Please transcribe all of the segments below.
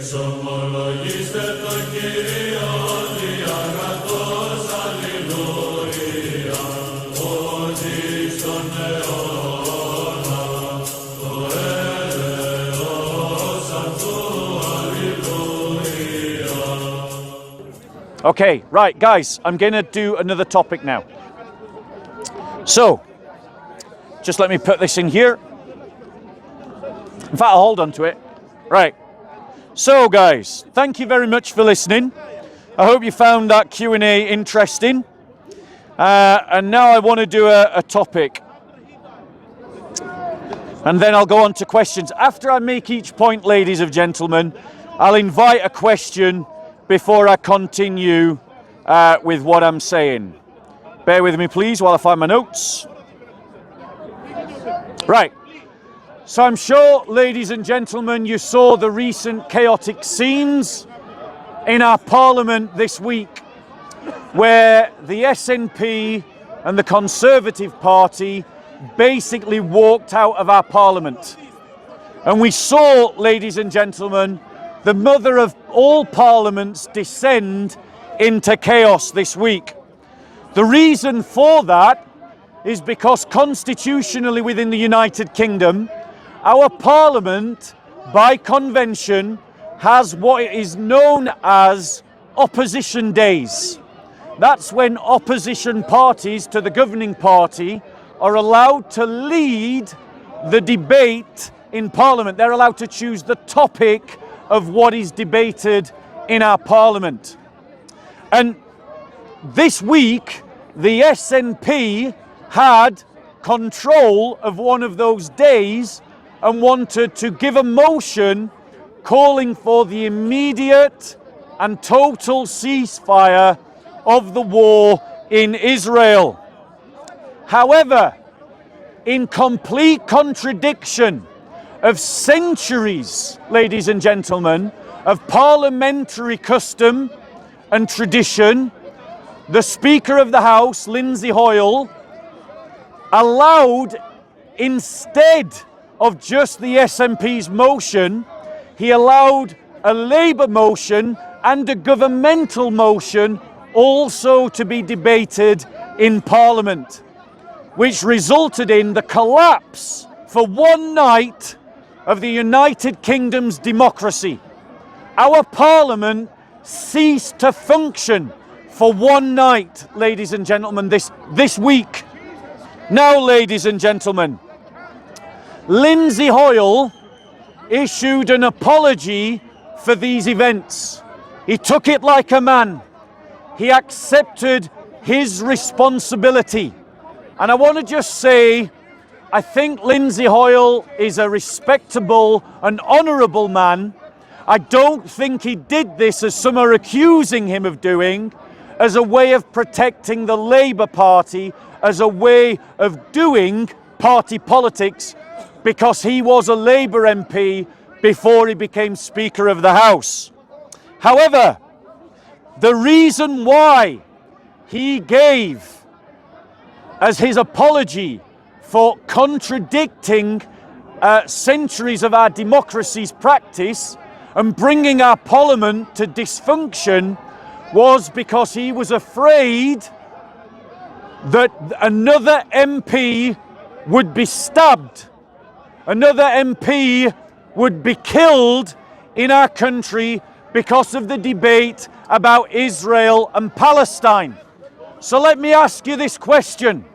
Εξομολογήστε το Κύριο διαγραφός, αλληλούια, ότι στον αιώνα το έλεος αυτού, αλληλούια. Okay, right, guys, I'm going to do another topic now. So, just let me put this in here. In fact, I'll hold on to it. Right. So, guys, thank you very much for listening. I hope you found that Q&A interesting. And now I want to do a topic. And then I'll go on to questions. After I make each point, ladies and gentlemen, I'll invite a question before I continue with what I'm saying. Bear with me, please, while I find my notes. Right. So I'm sure, ladies and gentlemen, you saw the recent chaotic scenes in our parliament this week, where the SNP and the Conservative Party basically walked out of our parliament. And we saw, ladies and gentlemen, the mother of all parliaments descend into chaos this week. The reason for that is because constitutionally within the United Kingdom, our parliament, by convention, has what is known as opposition days. That's when opposition parties to the governing party are allowed to lead the debate in parliament. They're allowed to choose the topic of what is debated in our parliament. And this week, the SNP had control of one of those days and wanted to give a motion calling for the immediate and total ceasefire of the war in Israel. However, in complete contradiction of centuries, ladies and gentlemen, of parliamentary custom and tradition, the Speaker of the House, Lindsay Hoyle, allowed, instead of just the SNP's motion, he allowed a Labour motion and a governmental motion also to be debated in Parliament, which resulted in the collapse for one night of the United Kingdom's democracy. Our Parliament ceased to function for one night, ladies and gentlemen, this week. Now, ladies and gentlemen, Lindsay Hoyle issued an apology for these events. He took it like a man. He accepted his responsibility. And I want to just say, I think Lindsay Hoyle is a respectable and honourable man. I don't think he did this, as some are accusing him of doing, as a way of protecting the Labour Party, as a way of doing party politics, because he was a Labour MP before he became Speaker of the House. However, the reason why he gave as his apology for contradicting centuries of our democracy's practice and bringing our parliament to dysfunction was because he was afraid that another MP would be stabbed. Another MP would be killed in our country because of the debate about Israel and Palestine. So let me ask you this question.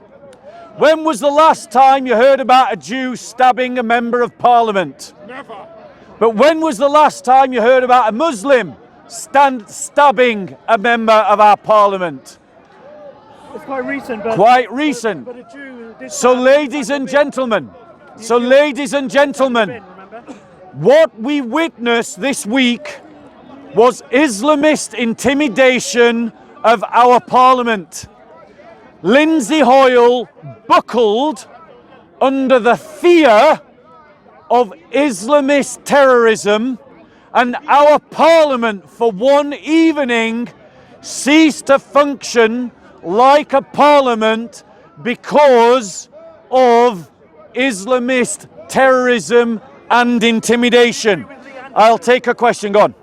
When was the last time you heard about a Jew stabbing a member of Parliament? Never. But when was the last time you heard about a Muslim stabbing a member of our Parliament? It's quite recent. But, Quite recent. But a Jew did So ladies and gentlemen, what we witnessed this week was Islamist intimidation of our Parliament. Lindsay Hoyle buckled under the fear of Islamist terrorism, and our Parliament for one evening ceased to function like a Parliament because of Islamist terrorism and intimidation. I'll take a question. Go on.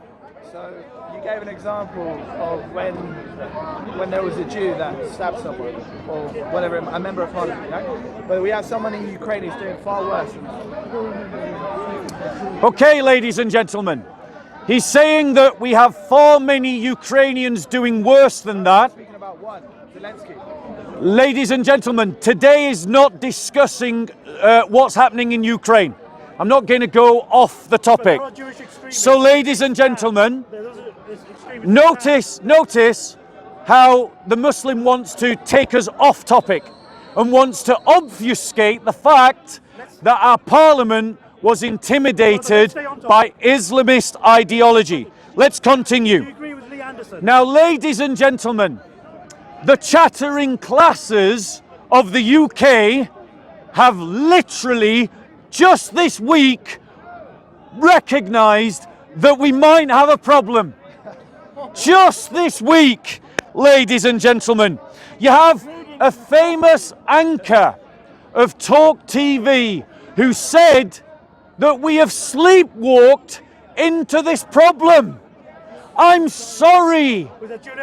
So you gave an example of when there was a Jew that stabbed someone or whatever, a member of parliament. Okay? But we have someone in Ukraine who's doing far worse. Okay, ladies and gentlemen. He's saying that we have far many Ukrainians doing worse than that. Speaking about one, Zelensky. Ladies and gentlemen, today is not discussing what's happening in Ukraine. I'm not going to go off the topic. So, ladies and gentlemen, notice how the Muslim wants to take us off topic and wants to obfuscate the fact that our parliament was intimidated by Islamist ideology. Let's continue. Do you agree with Lee Anderson? Now, ladies and gentlemen, the chattering classes of the UK have literally just this week recognised that we might have a problem. Just this week, ladies and gentlemen, you have a famous anchor of Talk TV who said that we have sleepwalked into this problem. I'm sorry.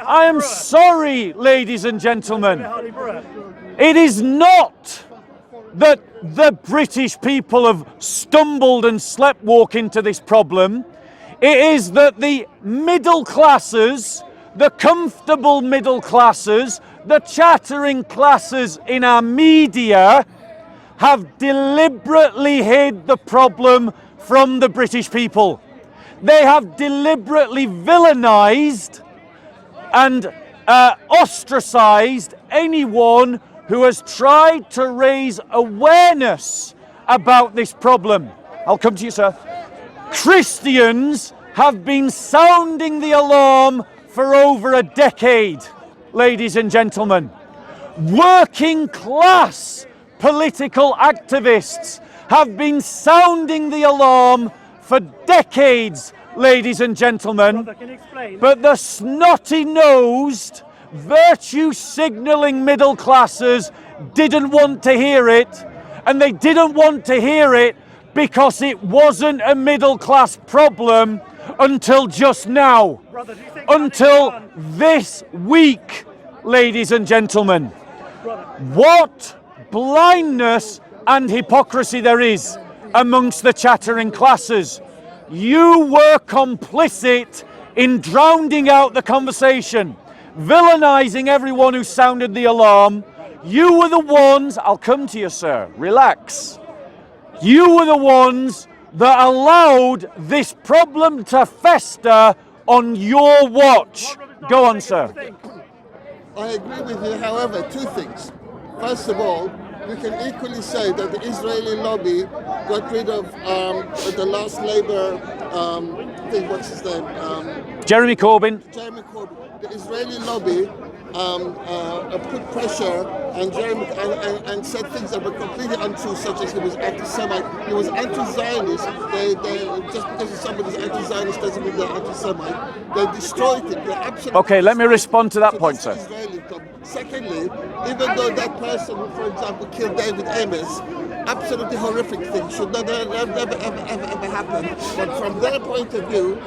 I am sorry, ladies and gentlemen. It is not that the British people have stumbled and sleptwalked into this problem. It is that the middle classes, the comfortable middle classes, the chattering classes in our media have deliberately hid the problem from the British people. They have deliberately villainized and ostracized anyone who has tried to raise awareness about this problem. I'll come to you, sir. Christians have been sounding the alarm for over a decade, ladies and gentlemen. Working class political activists have been sounding the alarm for decades, ladies and gentlemen. Brother, can you explain? But the snotty-nosed, virtue-signalling middle classes didn't want to hear it, and they didn't want to hear it because it wasn't a middle-class problem until just now. Brother, do you think Until this week, ladies and gentlemen. Brother. What blindness and hypocrisy there is amongst the chattering classes. You were complicit in drowning out the conversation, villainizing everyone who sounded the alarm. You were the ones, I'll come to you, sir, relax. You were the ones that allowed this problem to fester on your watch. Go on, sir. I agree with you, however, two things. First of all, we can equally say that the Israeli lobby got rid of the last Labour thing, what's his name? Jeremy Corbyn. Jeremy Corbyn. The Israeli lobby put pressure and Jeremy and said things that were completely untrue, such as he was anti-Semite. He was anti-Zionist. They just because somebody's anti-Zionist doesn't mean they're anti-Semite. They destroyed it. They absolutely. Okay, let me respond to that point, sir. Israeli club. Secondly, even though that person who, for example, killed David Ames, absolutely horrific thing, should never ever happen. But from their point of view,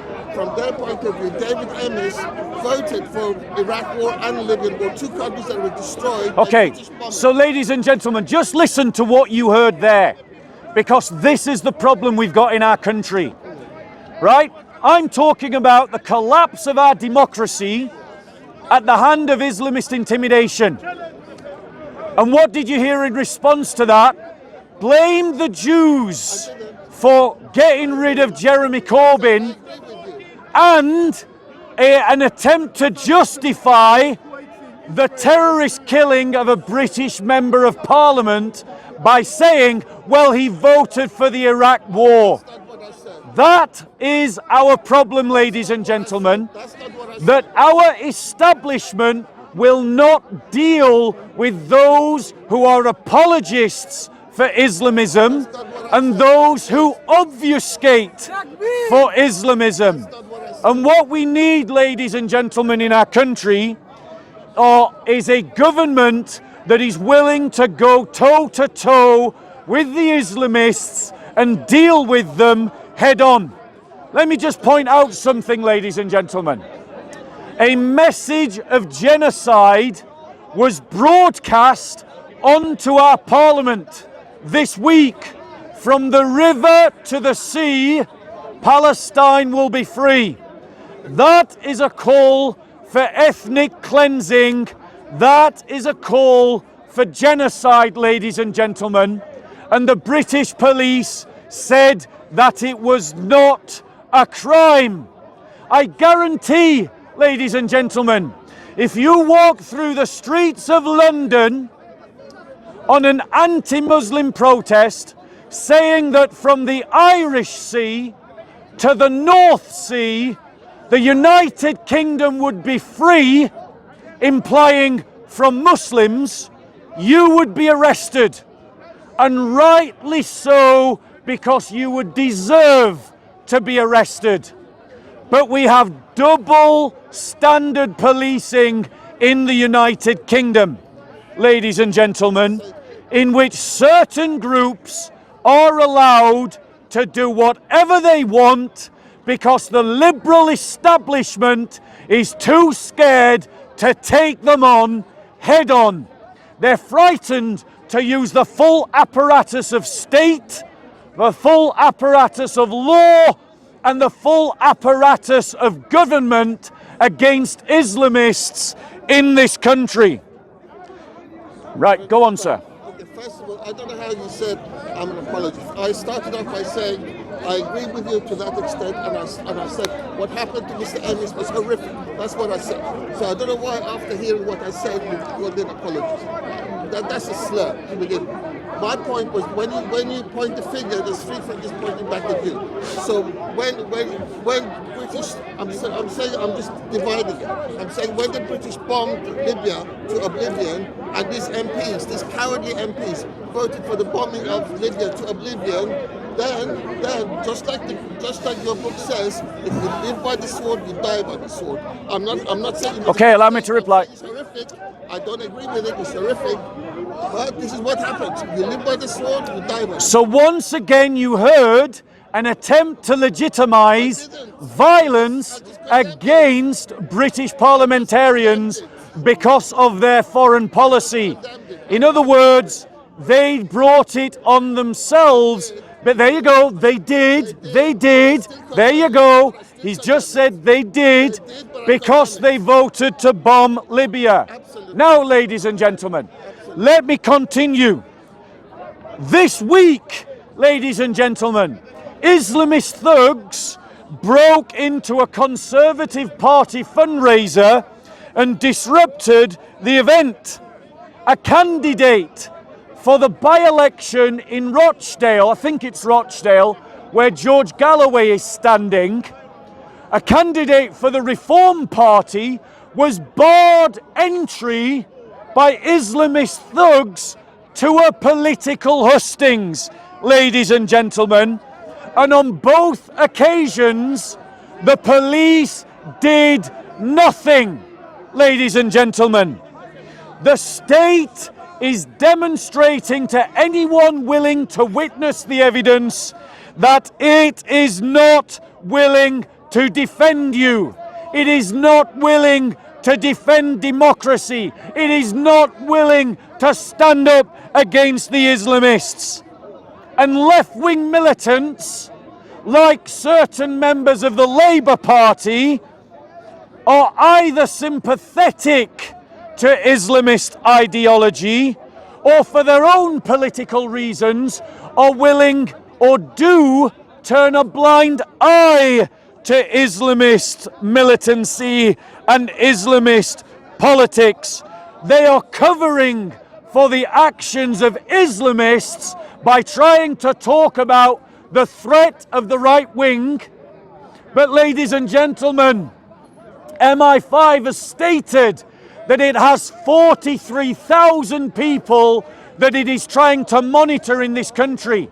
David Ames voted for Iraq War and Libyan War, two countries that were destroyed. Okay, so ladies and gentlemen, just listen to what you heard there, because this is the problem we've got in our country, right? I'm talking about the collapse of our democracy at the hand of Islamist intimidation. And what did you hear in response to that? Blame the Jews for getting rid of Jeremy Corbyn and an attempt to justify the terrorist killing of a British member of Parliament by saying, well, he voted for the Iraq War. That is our problem, ladies and gentlemen, that our establishment will not deal with those who are apologists for Islamism and those who obfuscate for Islamism. And what we need, ladies and gentlemen, in our country is a government that is willing to go toe-to-toe with the Islamists and deal with them head on. Let me just point out something, ladies and gentlemen. A message of genocide was broadcast onto our parliament this week. From the river to the sea, Palestine will be free. That is a call for ethnic cleansing. That is a call for genocide, ladies and gentlemen. And the British police said that it was not a crime. I guarantee, ladies and gentlemen, if you walk through the streets of London on an anti-Muslim protest saying that from the Irish Sea to the North Sea, the United Kingdom would be free, implying from Muslims, you would be arrested. And rightly so, because you would deserve to be arrested. But we have double standard policing in the United Kingdom, ladies and gentlemen, in which certain groups are allowed to do whatever they want because the liberal establishment is too scared to take them on head on. They're frightened to use the full apparatus of state, the full apparatus of law, and the full apparatus of government against Islamists in this country. Right, go on, sir. Okay, first of all, I don't know how you said I'm an apologist. I started off by saying I agree with you to that extent, and I said what happened to Mr. Ennis was horrific. That's what I said. So I don't know why, after hearing what I said, you're an apologist. That's a slur to begin with. My point was when you point the finger, there's three fingers pointing back at you. So when British, I'm just dividing it. I'm saying when the British bombed Libya to oblivion, and these MPs, these cowardly MPs, voted for the bombing of Libya to oblivion, then just like your book says, if you live by the sword, you die by the sword. I'm not saying. Okay, allow me to reply. It's horrific. I don't agree with it. It's horrific. But this is what happens. You live by the sword, you die by it. So once again, you heard an attempt to legitimize violence against British parliamentarians because of their foreign policy. In other words, they brought it on themselves. But there you go, they did, there you go. He's just said they did because they voted to bomb Libya. Now, ladies and gentlemen, let me continue. This week, ladies and gentlemen, Islamist thugs broke into a Conservative Party fundraiser and disrupted the event. A candidate for the by-election in Rochdale, I think it's Rochdale, where George Galloway is standing, a candidate for the Reform Party was barred entry by Islamist thugs to a political hustings, ladies and gentlemen. And on both occasions, the police did nothing, ladies and gentlemen. The state is demonstrating to anyone willing to witness the evidence that it is not willing to defend you. It is not willing to defend democracy. It is not willing to stand up against the Islamists. And left-wing militants, like certain members of the Labour Party, are either sympathetic to Islamist ideology or for their own political reasons are willing or do turn a blind eye to Islamist militancy and Islamist politics. They are covering for the actions of Islamists by trying to talk about the threat of the right wing. But ladies and gentlemen, MI5 has stated that it has 43,000 people that it is trying to monitor in this country.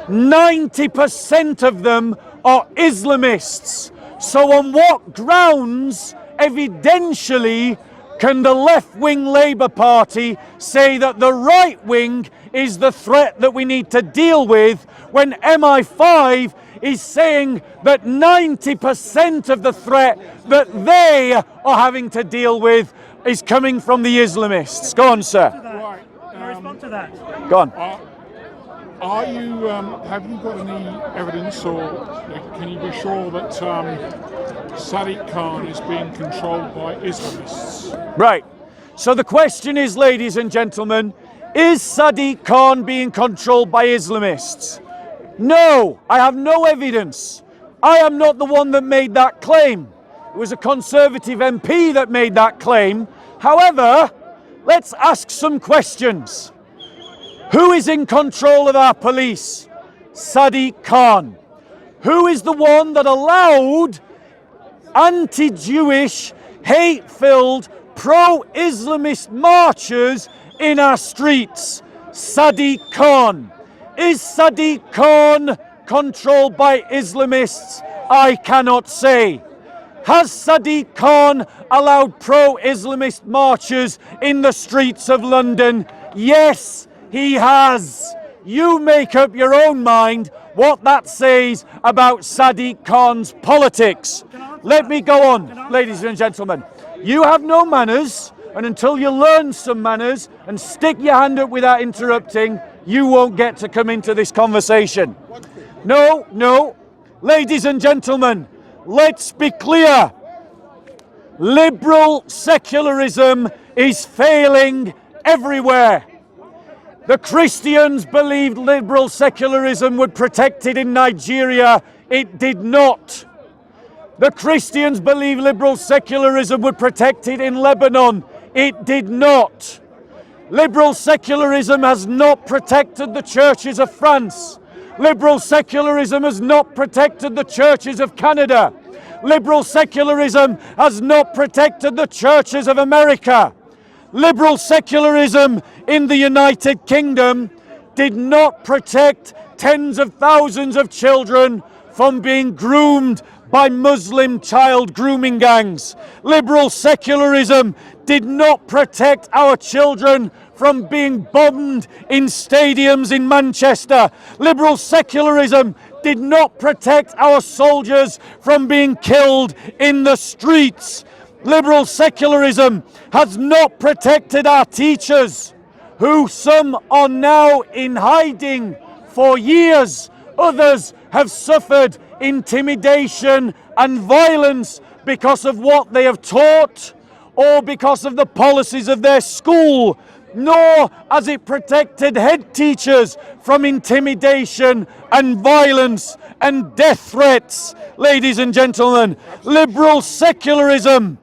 90% of them are Islamists. So on what grounds, evidentially, can the left-wing Labour Party say that the right wing is the threat that we need to deal with when MI5 is saying that 90% of the threat that they are having to deal with is coming from the Islamists. Go on, sir. Right. Can I respond to that? Go on. Are you? Have you got any evidence, or can you be sure that Sadiq Khan is being controlled by Islamists? Right. So the question is, ladies and gentlemen, is Sadiq Khan being controlled by Islamists? No, I have no evidence. I am not the one that made that claim. It was a Conservative MP that made that claim. However, let's ask some questions. Who is in control of our police? Sadiq Khan. Who is the one that allowed anti-Jewish, hate-filled, pro-Islamist marchers in our streets? Sadiq Khan. Is Sadiq Khan controlled by Islamists? I cannot say. Has Sadiq Khan allowed pro-Islamist marchers in the streets of London? Yes, he has. You make up your own mind what that says about Sadiq Khan's politics. Let me go on, ladies and gentlemen. You have no manners, and until you learn some manners and stick your hand up without interrupting, you won't get to come into this conversation. No. Ladies and gentlemen, let's be clear. Liberal secularism is failing everywhere. The Christians believed liberal secularism would protect it in Nigeria. It did not. The Christians believed liberal secularism would protect it in Lebanon. It did not. Liberal secularism has not protected the churches of France. Liberal secularism has not protected the churches of Canada. Liberal secularism has not protected the churches of America. Liberal secularism in the United Kingdom did not protect tens of thousands of children from being groomed by Muslim child grooming gangs. Liberal secularism did not protect our children from being bombed in stadiums in Manchester. Liberal secularism did not protect our soldiers from being killed in the streets. Liberal secularism has not protected our teachers, who some are now in hiding for years. Others have suffered intimidation and violence because of what they have taught or because of the policies of their school. Nor has it protected head teachers from intimidation and violence and death threats. Ladies and gentlemen, liberal secularism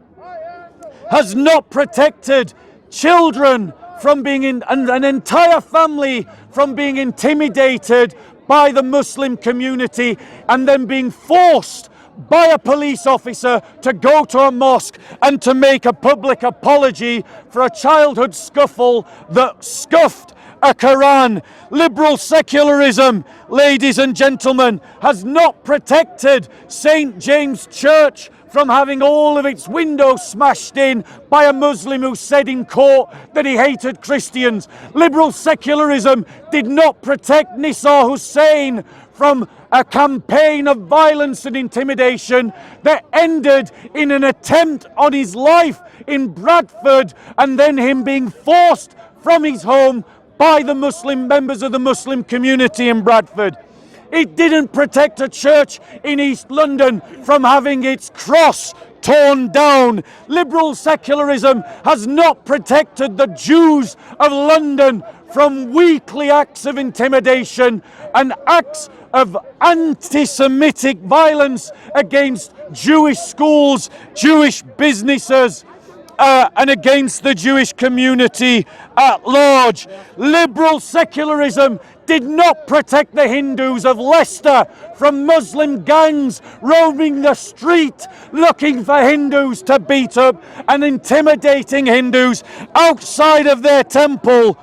has not protected children from being an entire family from being intimidated by the Muslim community and then being forced by a police officer to go to a mosque and to make a public apology for a childhood scuffle that scuffed a Quran. Liberal secularism, ladies and gentlemen, has not protected St. James Church from having all of its windows smashed in by a Muslim who said in court that he hated Christians. Liberal secularism did not protect Nisar Hussain from a campaign of violence and intimidation that ended in an attempt on his life in Bradford and then him being forced from his home by the Muslim members of the Muslim community in Bradford. It didn't protect a church in East London from having its cross torn down. Liberal secularism has not protected the Jews of London from weekly acts of intimidation and acts of anti-Semitic violence against Jewish schools, Jewish businesses, and against the Jewish community at large. Liberal secularism did not protect the Hindus of Leicester from Muslim gangs roaming the street looking for Hindus to beat up and intimidating Hindus outside of their temple.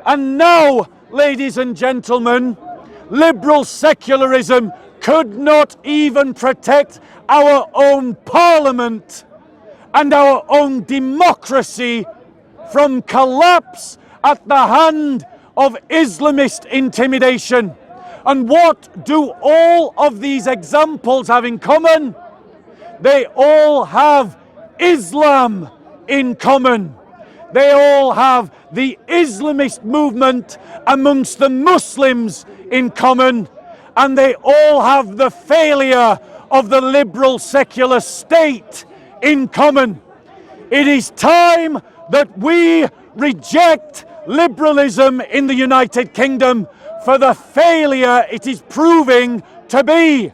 And now, ladies and gentlemen, liberal secularism could not even protect our own parliament and our own democracy from collapse at the hand of Islamist intimidation. And what do all of these examples have in common? They all have Islam in common. They all have the Islamist movement amongst the Muslims in common, and they all have the failure of the liberal secular state in common. It is time that we reject liberalism in the United Kingdom for the failure it is proving to be.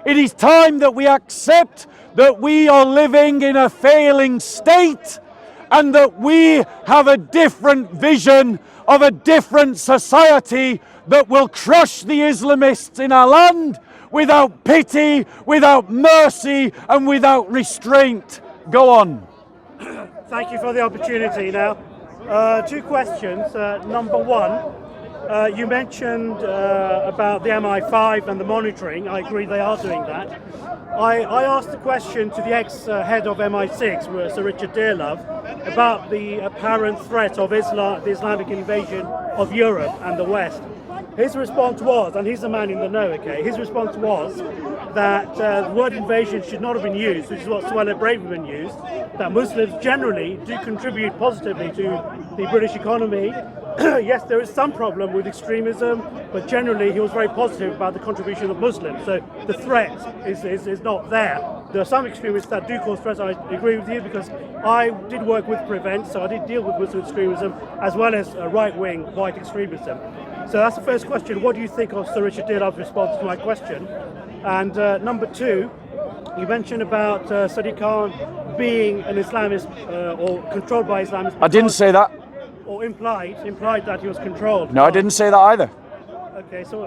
It is time that we accept that we are living in a failing state and that we have a different vision of a different society that will crush the Islamists in our land without pity, without mercy, and without restraint. Go on. Thank you for the opportunity. Now, two questions. Number one, you mentioned about the MI5 and the monitoring. I agree they are doing that. I asked the question to the ex-head of MI6, Sir Richard Dearlove, about the apparent threat of the Islamic invasion of Europe and the West. His response was, and he's the man in the know, okay, his response was that the word invasion should not have been used, which is what Suella Braverman used, that Muslims generally do contribute positively to the British economy. Yes, there is some problem with extremism, but generally he was very positive about the contribution of Muslims. So the threat is not there. There are some extremists that do cause threats. I agree with you because I did work with Prevent, so I did deal with Muslim extremism as well as right-wing white extremism. So that's the first question. What do you think of Sir Richard Dearlove's response to my question? And number two, you mentioned about Sadiq Khan being an Islamist or controlled by Islamists. I didn't say that. Or implied that he was controlled. No, I didn't say that either. Okay, so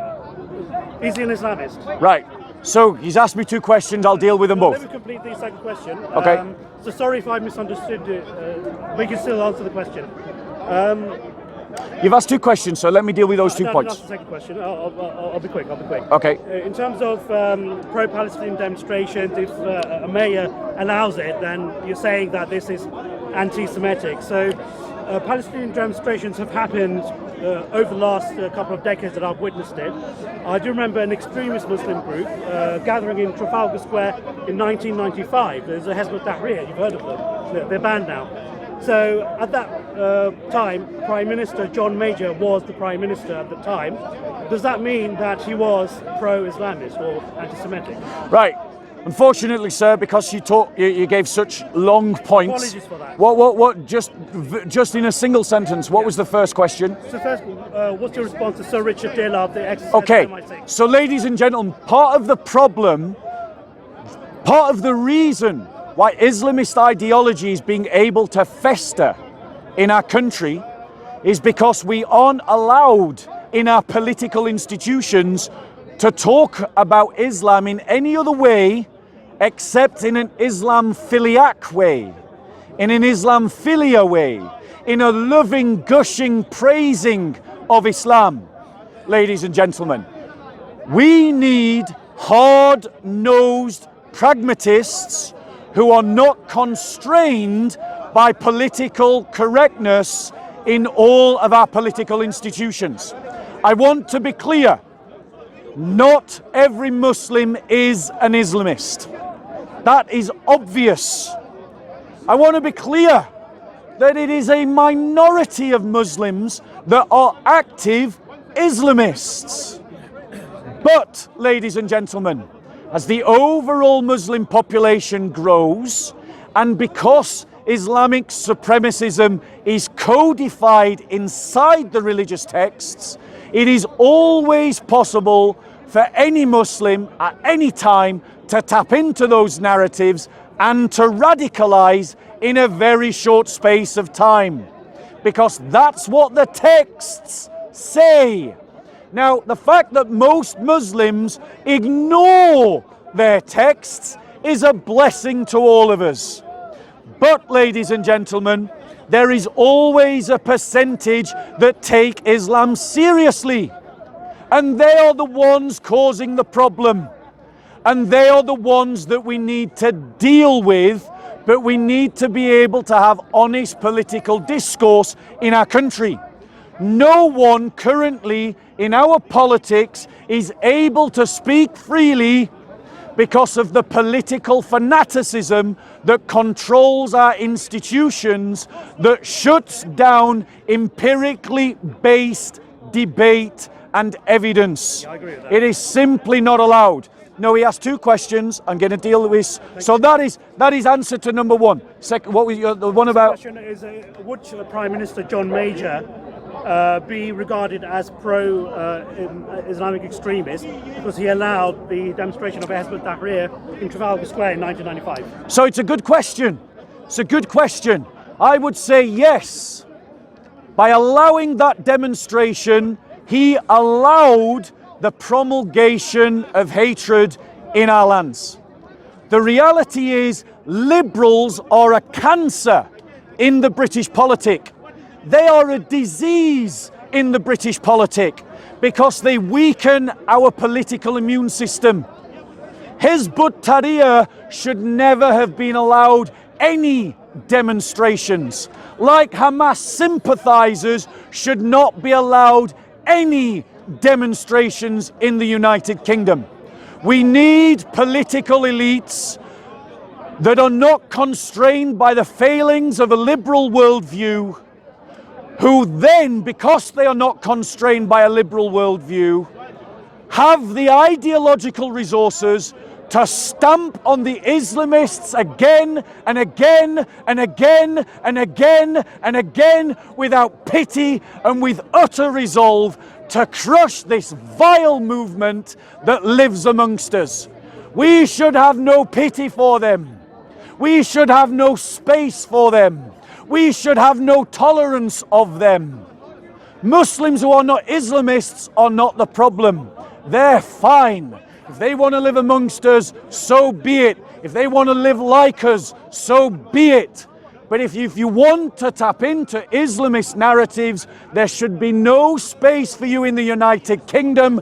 is he an Islamist? Right. So he's asked me two questions. I'll deal with them both. Let me complete the second question. Okay. So sorry if I misunderstood it, but you can still answer the question. You've asked two questions, so let me deal with those 2 No, points. that's the second question. I'll be quick. Okay. In terms of pro-Palestinian demonstrations, if a mayor allows it, then you're saying that this is anti-Semitic. So Palestinian demonstrations have happened over the last couple of decades that I've witnessed it. I do remember an extremist Muslim group gathering in Trafalgar Square in 1995. There's a Hezbollah Tahrir, you've heard of them. They're banned now. So at that time, Prime Minister John Major was the Prime Minister at the time. Does that mean that he was pro-Islamist or anti-Semitic? Right. Unfortunately, sir, because you gave such long points. Apologies for that. What? Just in a single sentence. What was the first question? So first, what's your response to Sir Richard Dearlove, the ex-head Okay. of MI6? So, ladies and gentlemen, part of the problem, part of the reason why Islamist ideology is being able to fester in our country is because we aren't allowed in our political institutions to talk about Islam in any other way except in an Islamphiliac way, in an Islamphilia way, in a loving, gushing, praising of Islam. Ladies and gentlemen, we need hard-nosed pragmatists who are not constrained by political correctness in all of our political institutions. I want to be clear, not every Muslim is an Islamist. That is obvious. I want to be clear that it is a minority of Muslims that are active Islamists. But, ladies and gentlemen, as the overall Muslim population grows, and because Islamic supremacism is codified inside the religious texts, it is always possible for any Muslim at any time to tap into those narratives and to radicalize in a very short space of time. Because that's what the texts say. Now, the fact that most Muslims ignore their texts is a blessing to all of us. But, ladies and gentlemen, there is always a percentage that take Islam seriously. And they are the ones causing the problem. And they are the ones that we need to deal with, but we need to be able to have honest political discourse in our country. No one currently in our politics is able to speak freely because of the political fanaticism that controls our institutions, that shuts down empirically based debate and evidence. I agree with that. It is simply not allowed. No, he asked two questions. I'm going to deal with this. So that is answer to number one. Second, what was the one about? The question is, would Prime Minister John Major be regarded as pro-Islamic extremist because he allowed the demonstration of Hizb ut-Tahrir in Trafalgar Square in 1995? So it's a good question. It's a good question. I would say yes. By allowing that demonstration, he allowed the promulgation of hatred in our lands. The reality is, liberals are a cancer in the British politic. They are a disease in the British politic because they weaken our political immune system. Hizb ut-Tahrir should never have been allowed any demonstrations. Like Hamas sympathizers should not be allowed any demonstrations in the United Kingdom. We need political elites that are not constrained by the failings of a liberal worldview, who then, because they are not constrained by a liberal worldview, have the ideological resources to stamp on the Islamists again and again and again and again and again without pity and with utter resolve to crush this vile movement that lives amongst us. We should have no pity for them. We should have no space for them. We should have no tolerance of them. Muslims who are not Islamists are not the problem. They're fine. If they want to live amongst us, so be it. If they want to live like us, so be it. But if you want to tap into Islamist narratives, there should be no space for you in the United Kingdom.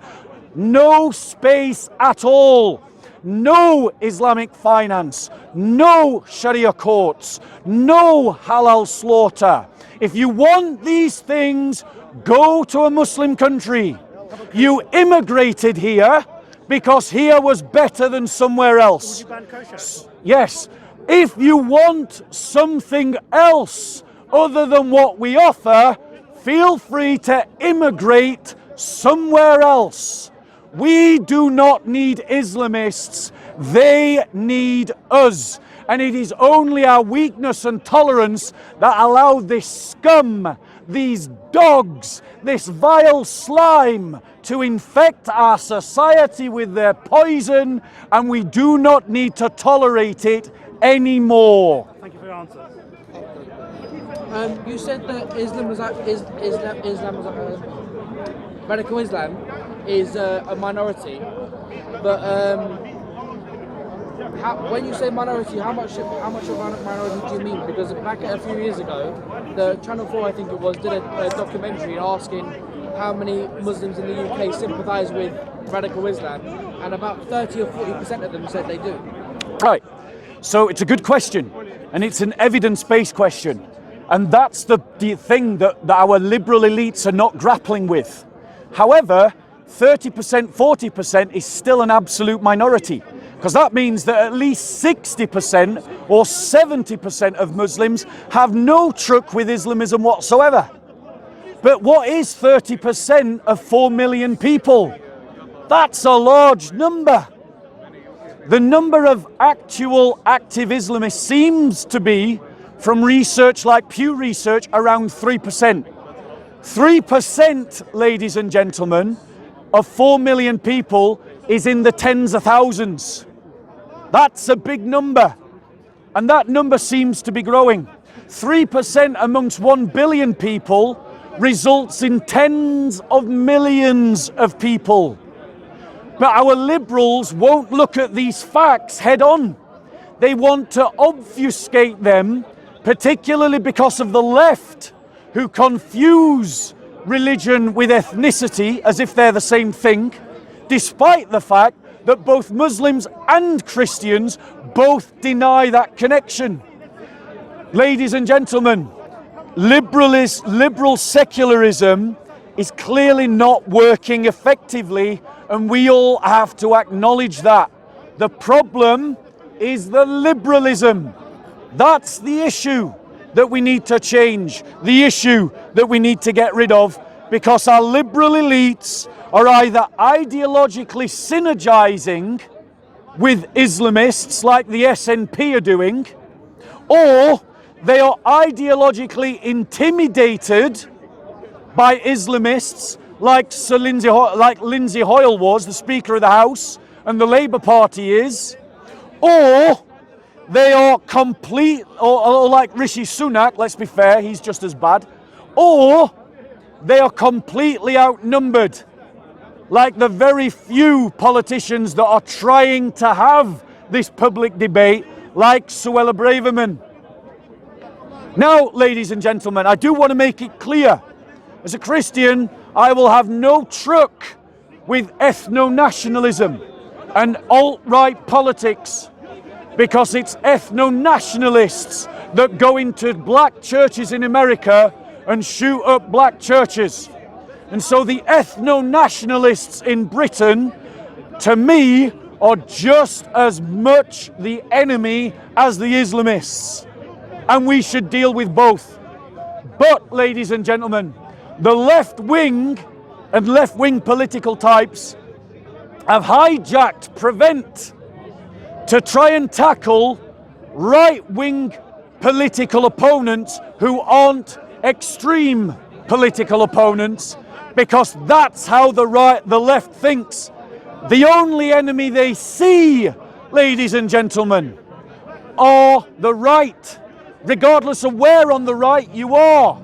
No space at all. No Islamic finance. No Sharia courts. No halal slaughter. If you want these things, go to a Muslim country. You immigrated here because here was better than somewhere else. Would you ban kosher? Yes. If you want something else other than what we offer, feel free to immigrate somewhere else. We do not need Islamists. They need us. And it is only our weakness and tolerance that allow this scum, these dogs, this vile slime to infect our society with their poison, and we do not need to tolerate it anymore. Thank you for your answer. You said that radical Islam is a minority, but when you say minority, how much of a minority do you mean? Because back a few years ago, the Channel 4, I think it was, did a documentary asking how many Muslims in the UK sympathise with radical Islam, and about 30 or 40% of them said they do. Right. So it's a good question, and it's an evidence-based question. And that's the thing that our liberal elites are not grappling with. However, 30%, 40% is still an absolute minority, because that means that at least 60% or 70% of Muslims have no truck with Islamism whatsoever. But what is 30% of 4 million people? That's a large number. The number of actual active Islamists seems to be, from research like Pew Research, around 3%. 3%, ladies and gentlemen, of 4 million people is in the tens of thousands. That's a big number. And that number seems to be growing. 3% amongst 1 billion people results in tens of millions of people. But our liberals won't look at these facts head on. They want to obfuscate them, particularly because of the left, who confuse religion with ethnicity as if they're the same thing, despite the fact that both Muslims and Christians both deny that connection. Ladies and gentlemen, liberal secularism is clearly not working effectively, and we all have to acknowledge that. The problem is the liberalism. That's the issue that we need to change, the issue that we need to get rid of, because our liberal elites are either ideologically synergizing with Islamists like the SNP are doing, or they are ideologically intimidated by Islamists like Lindsay Hoyle was, the Speaker of the House, and the Labour Party is, or they are complete, or like Rishi Sunak, let's be fair, he's just as bad, or they are completely outnumbered, like the very few politicians that are trying to have this public debate, like Suella Braverman. Now, ladies and gentlemen, I do want to make it clear, as a Christian, I will have no truck with ethno-nationalism and alt-right politics, because it's ethno-nationalists that go into black churches in America and shoot up black churches. And so the ethno-nationalists in Britain, to me, are just as much the enemy as the Islamists. And we should deal with both. But, ladies and gentlemen, the left-wing and left-wing political types have hijacked Prevent to try and tackle right-wing political opponents who aren't extreme political opponents, because that's how the left thinks. The only enemy they see, ladies and gentlemen, are the right, regardless of where on the right you are.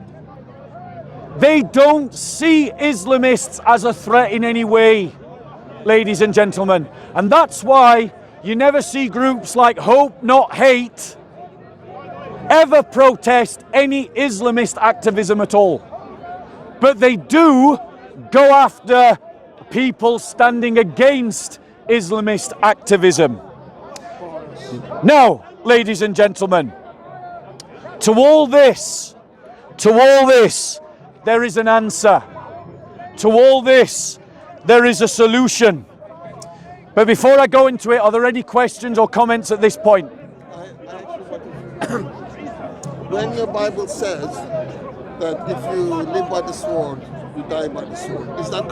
They don't see Islamists as a threat in any way, ladies and gentlemen. And that's why you never see groups like Hope Not Hate ever protest any Islamist activism at all. But they do go after people standing against Islamist activism. Now, ladies and gentlemen, to all this, there is an answer. To all this, there is a solution. But before I go into it, are there any questions or comments at this point? When your Bible says that if you live by the sword, you die by the sword, is that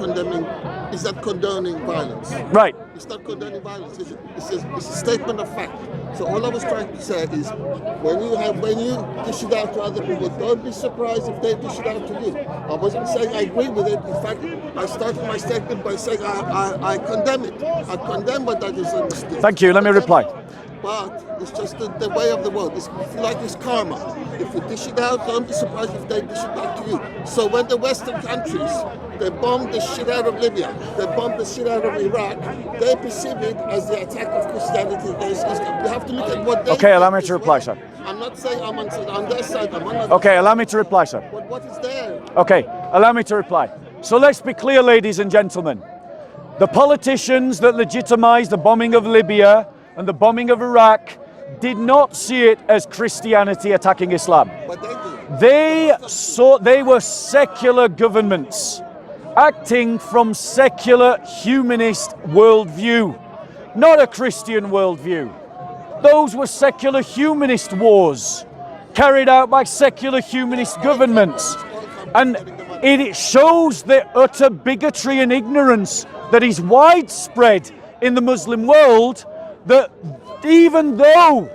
condoning violence? Right. It's not condoning violence. It's a statement of fact. So all I was trying to say is, when you dish it out to other people, don't be surprised if they dish it out to you. I wasn't saying I agree with it. In fact, I started my statement by saying I condemn it. I condemn what that is a mistake. Thank you. Let me reply. But it's just the way of the world. It's like it's karma. If you dish it out, don't be surprised if they dish it back to you. So when the Western countries, they bombed the shit out of Libya, they bombed the shit out of Iraq, they perceive it as the attack of Christianity against Islam. You have to look at what they Okay, allow me to reply, sir. I'm not saying I'm on their side. I'm on their Okay, allow me to reply, sir. But what is there? Okay, allow me to reply. So let's be clear, ladies and gentlemen. The politicians that legitimised the bombing of Libya and the bombing of Iraq did not see it as Christianity attacking Islam. But they do. They were secular governments acting from secular humanist worldview, not a Christian worldview. Those were secular humanist wars carried out by secular humanist governments. And it shows the utter bigotry and ignorance that is widespread in the Muslim world, that even though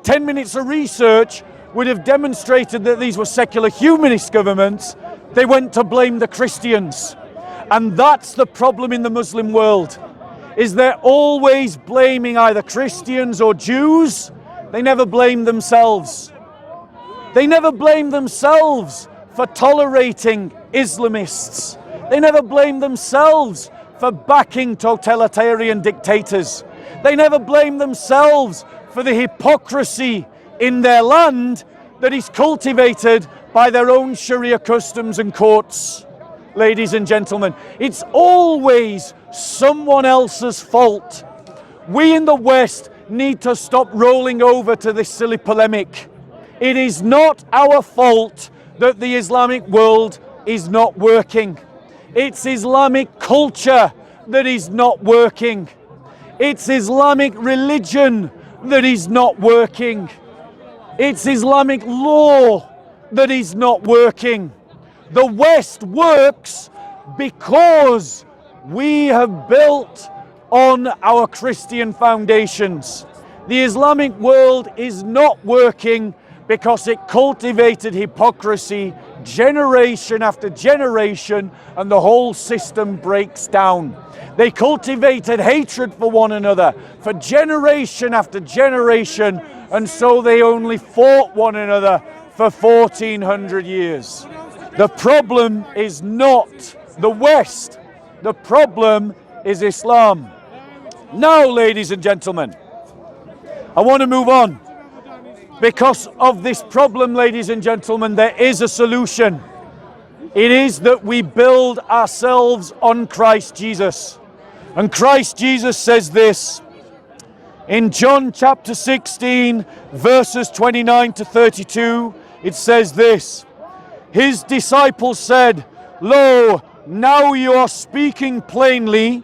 10 minutes of research would have demonstrated that these were secular humanist governments, they went to blame the Christians. And that's the problem in the Muslim world, is they're always blaming either Christians or Jews. They never blame themselves. They never blame themselves for tolerating Islamists. They never blame themselves for backing totalitarian dictators. They never blame themselves for the hypocrisy in their land that is cultivated by their own Sharia customs and courts. Ladies and gentlemen, it's always someone else's fault. We in the West need to stop rolling over to this silly polemic. It is not our fault that the Islamic world is not working. It's Islamic culture that is not working. It's Islamic religion that is not working. It's Islamic law that is not working. The West works because we have built on our Christian foundations. The Islamic world is not working because it cultivated hypocrisy generation after generation, and the whole system breaks down. They cultivated hatred for one another for generation after generation, and so they only fought one another for 1400 years. The problem is not the West. The problem is Islam. Now, ladies and gentlemen, I want to move on. Because of this problem, ladies and gentlemen, there is a solution. It is that we build ourselves on Christ Jesus. And Christ Jesus says this in John chapter 16, verses 29 to 32. It says this: His disciples said, Lo, now you are speaking plainly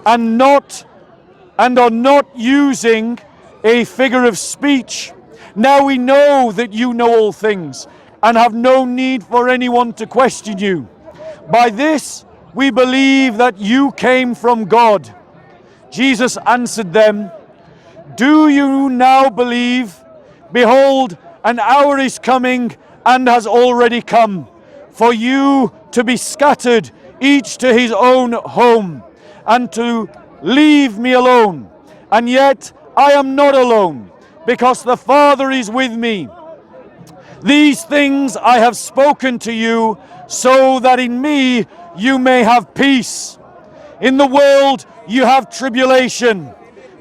and are not using a figure of speech. Now we know that you know all things and have no need for anyone to question you. By this we believe that you came from God. Jesus answered them, Do you now believe? Behold, an hour is coming and has already come, for you to be scattered, each to his own home, and to leave me alone. And yet I am not alone, because the Father is with me. These things I have spoken to you, so that in me you may have peace. In the world you have tribulation,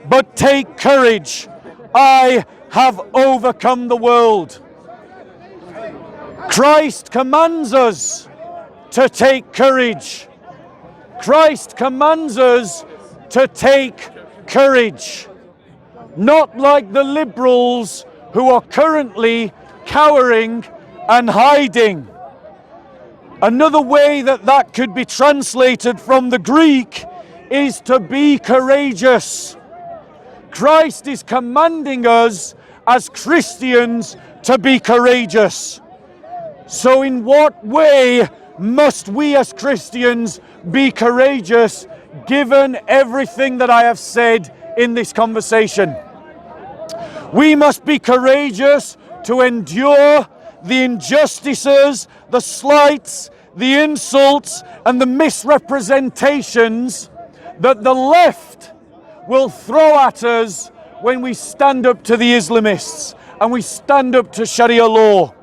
but take courage. I have overcome the world. Christ commands us to take courage. Christ commands us to take courage. Not like the liberals who are currently cowering and hiding. Another way that could be translated from the Greek is to be courageous. Christ is commanding us as Christians to be courageous. So in what way must we as Christians be courageous, given everything that I have said in this conversation? We must be courageous to endure the injustices, the slights, the insults, and the misrepresentations that the left will throw at us when we stand up to the Islamists and we stand up to Sharia law.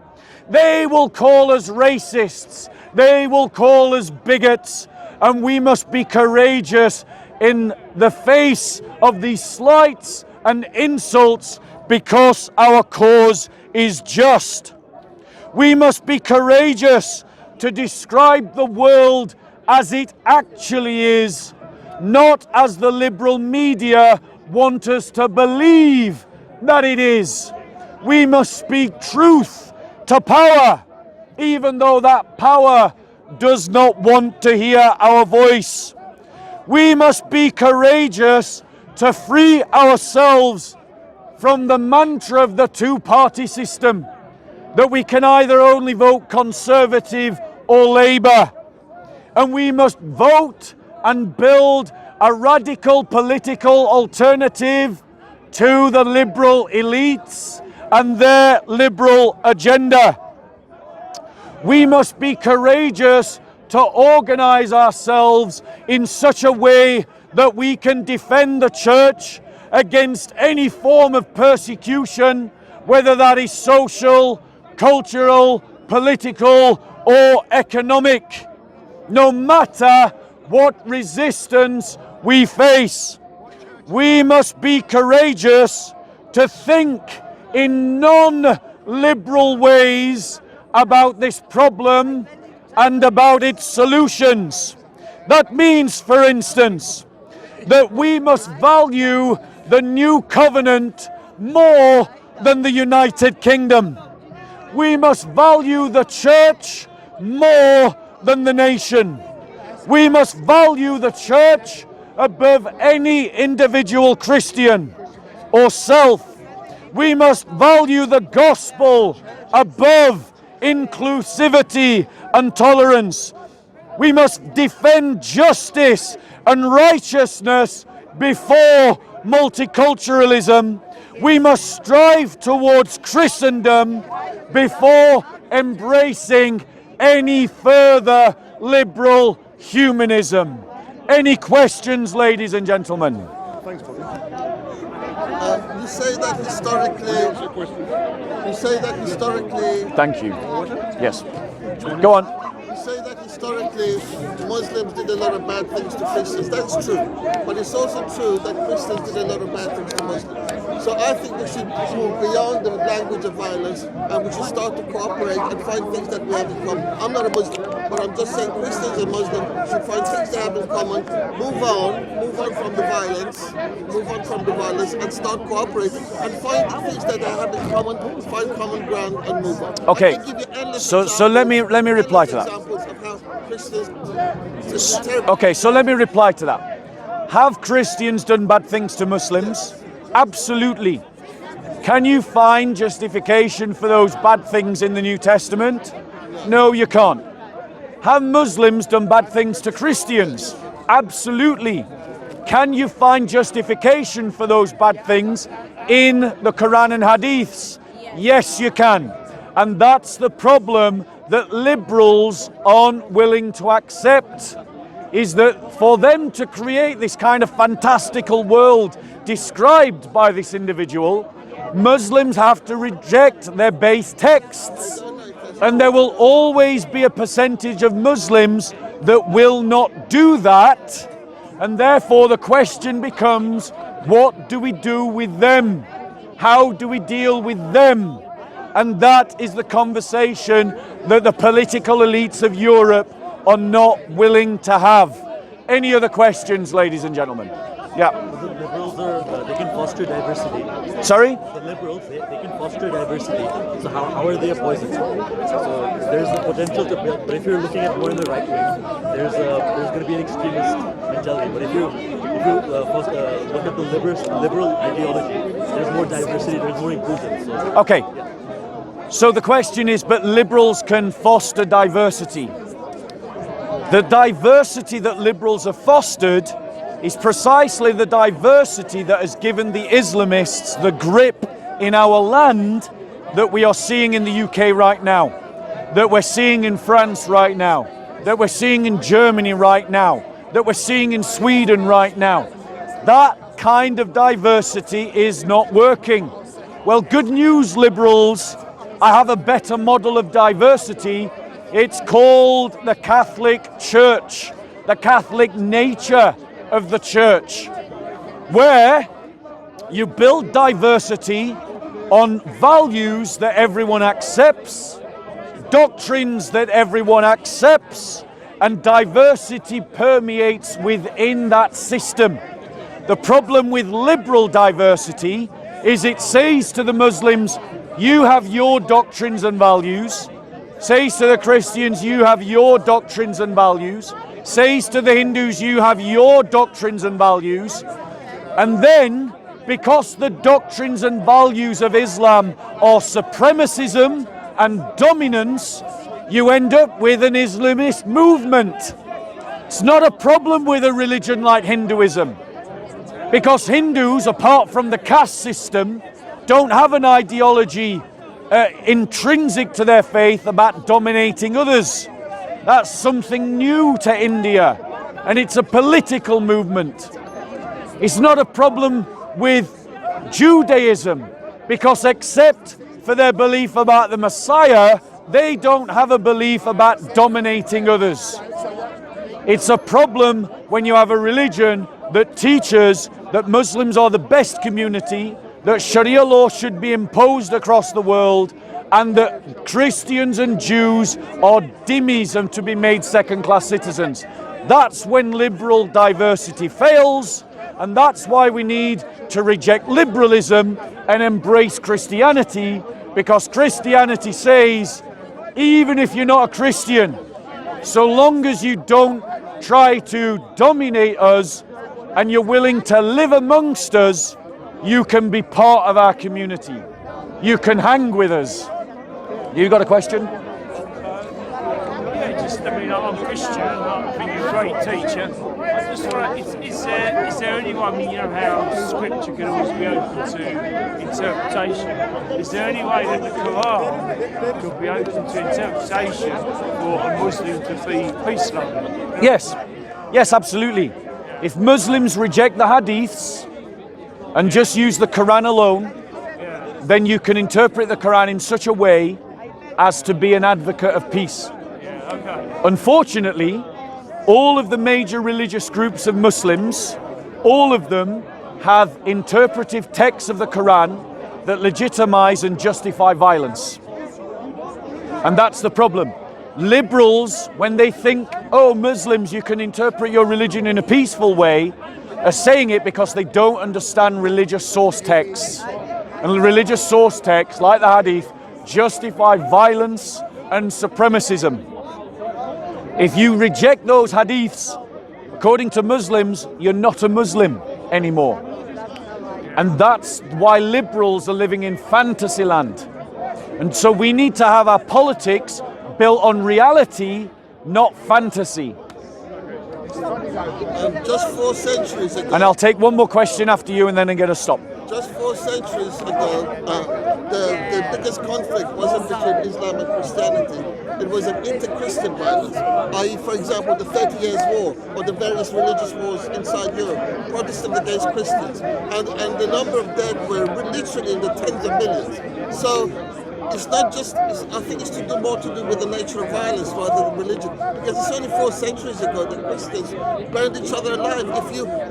They will call us racists, they will call us bigots, and we must be courageous in the face of these slights and insults, because our cause is just. We must be courageous to describe the world as it actually is, not as the liberal media want us to believe that it is. We must speak truth to power, even though that power does not want to hear our voice. We must be courageous to free ourselves from the mantra of the two-party system, that we can either only vote Conservative or Labour. And we must vote and build a radical political alternative to the liberal elites and their liberal agenda. We must be courageous to organize ourselves in such a way that we can defend the church against any form of persecution, whether that is social, cultural, political, or economic, no matter what resistance we face. We must be courageous to think in non-liberal ways about this problem and about its solutions. That means, for instance, that we must value the new covenant more than the United Kingdom. we must value the church more than the nation. We must value the church above any individual Christian or self. We must value the gospel above inclusivity and tolerance. We must defend justice and righteousness before multiculturalism. We must strive towards Christendom before embracing any further liberal humanism. Any questions, ladies and gentlemen? You say that historically. Thank you. Yes. Go on. You say that historically Muslims did a lot of bad things to Christians. That's true. But it's also true that Christians did a lot of bad things to Muslims. So I think we should move beyond the language of violence and we should start to cooperate and find things that we have in common. I'm not a Muslim, but I'm just saying Christians and Muslims should find things they have in common, move on from the violence, and start cooperating and find things that they have in common, find common ground and move on. Okay. So let me reply to that. Examples of how Christians. Okay, so let me reply to that. Have Christians done bad things to Muslims? Absolutely. Can you find justification for those bad things in the New Testament? No, you can't. Have Muslims done bad things to Christians? Absolutely. Can you find justification for those bad things in the Quran and Hadiths? Yes, you can. And that's the problem that liberals aren't willing to accept, is that for them to create this kind of fantastical world described by this individual, Muslims have to reject their base texts. And there will always be a percentage of Muslims that will not do that. And therefore the question becomes, what do we do with them? How do we deal with them? And that is the conversation that the political elites of Europe are not willing to have. Any other questions, ladies and gentlemen? Yeah. The liberals they can foster diversity. Sorry? The liberals, they can foster diversity. So how are they a poison? So there's the potential to build, but if you're looking at more in the right wing, there's going to be an extremist mentality. But if you look at the liberal ideology, there's more diversity, there's more inclusion. So, Okay. Yeah. So the question is, but liberals can foster diversity. The diversity that liberals have fostered is precisely the diversity that has given the Islamists the grip in our land that we are seeing in the UK right now, that we're seeing in France right now, that we're seeing in Germany right now, that we're seeing in Sweden right now. That kind of diversity is not working. Well, good news, liberals. I have a better model of diversity. It's called the Catholic Church, the Catholic nature of the church, where you build diversity on values that everyone accepts, doctrines that everyone accepts, and diversity permeates within that system. The problem with liberal diversity is it says to the Muslims, you have your doctrines and values, says to the Christians, you have your doctrines and values, says to the Hindus, you have your doctrines and values, and then, because the doctrines and values of Islam are supremacism and dominance, you end up with an Islamist movement. It's not a problem with a religion like Hinduism, because Hindus, apart from the caste system, don't have an ideology intrinsic to their faith about dominating others. That's something new to India, and it's a political movement. It's not a problem with Judaism, because except for their belief about the Messiah, they don't have a belief about dominating others. It's a problem when you have a religion that teaches that Muslims are the best community, that Sharia law should be imposed across the world, and that Christians and Jews are dhimmis and to be made second-class citizens. That's when liberal diversity fails, and that's why we need to reject liberalism and embrace Christianity, Because Christianity says, even if you're not a Christian, so long as you don't try to dominate us and you're willing to live amongst us, you can be part of our community. You can hang with us. You got a question? Yeah, just, I mean, I'm Christian, I think you're a great teacher. I just wonder, is there anyone, I mean, you know how scripture can always be open to interpretation. Is there any way that the Quran could be open to interpretation for a Muslim to be peace-loving? Yes. Yes, absolutely. If Muslims reject the hadiths and just use the Quran alone, then you can interpret the Quran in such a way as to be an advocate of peace. Unfortunately, all of the major religious groups of Muslims, all of them have interpretive texts of the Quran that legitimize and justify violence. And that's the problem. Liberals, when they think, oh, Muslims, you can interpret your religion in a peaceful way, are saying it because they don't understand religious source texts. And religious source texts, like the Hadith, justify violence and supremacism. If you reject those Hadiths, according to Muslims, you're not a Muslim anymore. And that's why liberals are living in fantasy land. And so we need to have our politics built on reality, not fantasy. Just 4 centuries ago. And I'll take one more question after you and then I'm going to stop. Just 4 centuries ago, the biggest conflict wasn't between Islam and Christianity. It was an inter-Christian violence, i.e., for example, the 30 Years' War or the various religious wars inside Europe, Protestants against Christians. And the number of dead were literally in the tens of millions. So it's not just, I think it's to do more to do with the nature of violence rather than religion. Because it's only 4 centuries ago that Christians burned each other alive.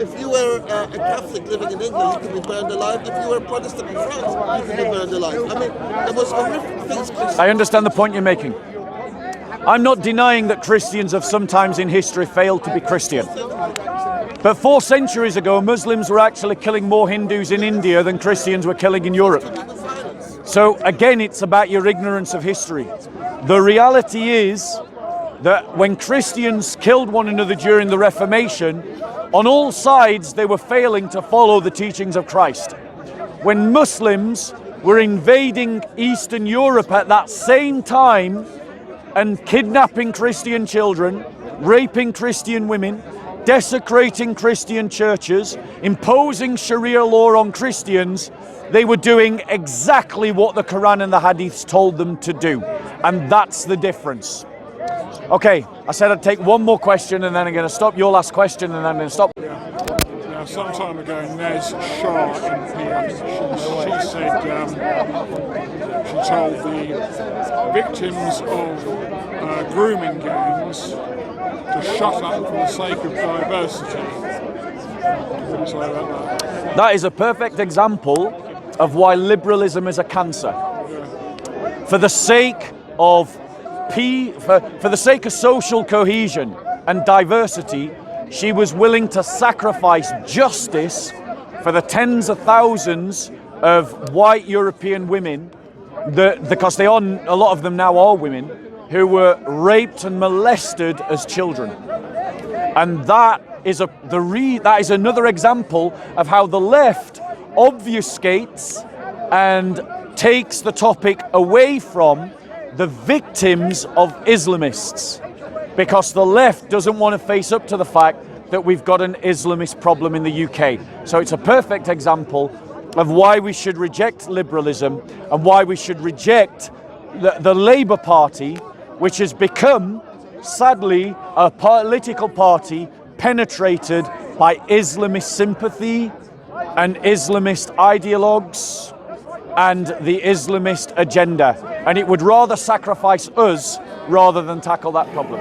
If you were a Catholic living in England, you could be burned alive. If you were a Protestant in France, you could be burned alive. I mean, there was horrific things. I understand the point you're making. I'm not denying that Christians have sometimes in history failed to be Christian. But 4 centuries ago, Muslims were actually killing more Hindus in India than Christians were killing in Europe. So again, it's about your ignorance of history. The reality is that when Christians killed one another during the Reformation, on all sides they were failing to follow the teachings of Christ. When Muslims were invading Eastern Europe at that same time and kidnapping Christian children, raping Christian women, desecrating Christian churches, imposing Sharia law on Christians, they were doing exactly what the Quran and the Hadiths told them to do. And that's the difference. Okay, I said I'd take one more question and then I'm going to stop. Your last question and then I'm going to stop. Now, some time ago, Nez Shah MP, she said she told the victims of grooming gangs to shut up for the sake of diversity. What do you say about that? That is a perfect example of why liberalism is a cancer. For the sake of for the sake of social cohesion and diversity, she was willing to sacrifice justice for the tens of thousands of white European women, because a lot of them now are women, who were raped and molested as children. And that is another example of how the left obfuscates and takes the topic away from the victims of Islamists, because the left doesn't want to face up to the fact that we've got an Islamist problem in the UK. So it's a perfect example of why we should reject liberalism and why we should reject the Labour Party, which has become, sadly, a political party penetrated by Islamist sympathy and Islamist ideologues and the Islamist agenda. And it would rather sacrifice us rather than tackle that problem.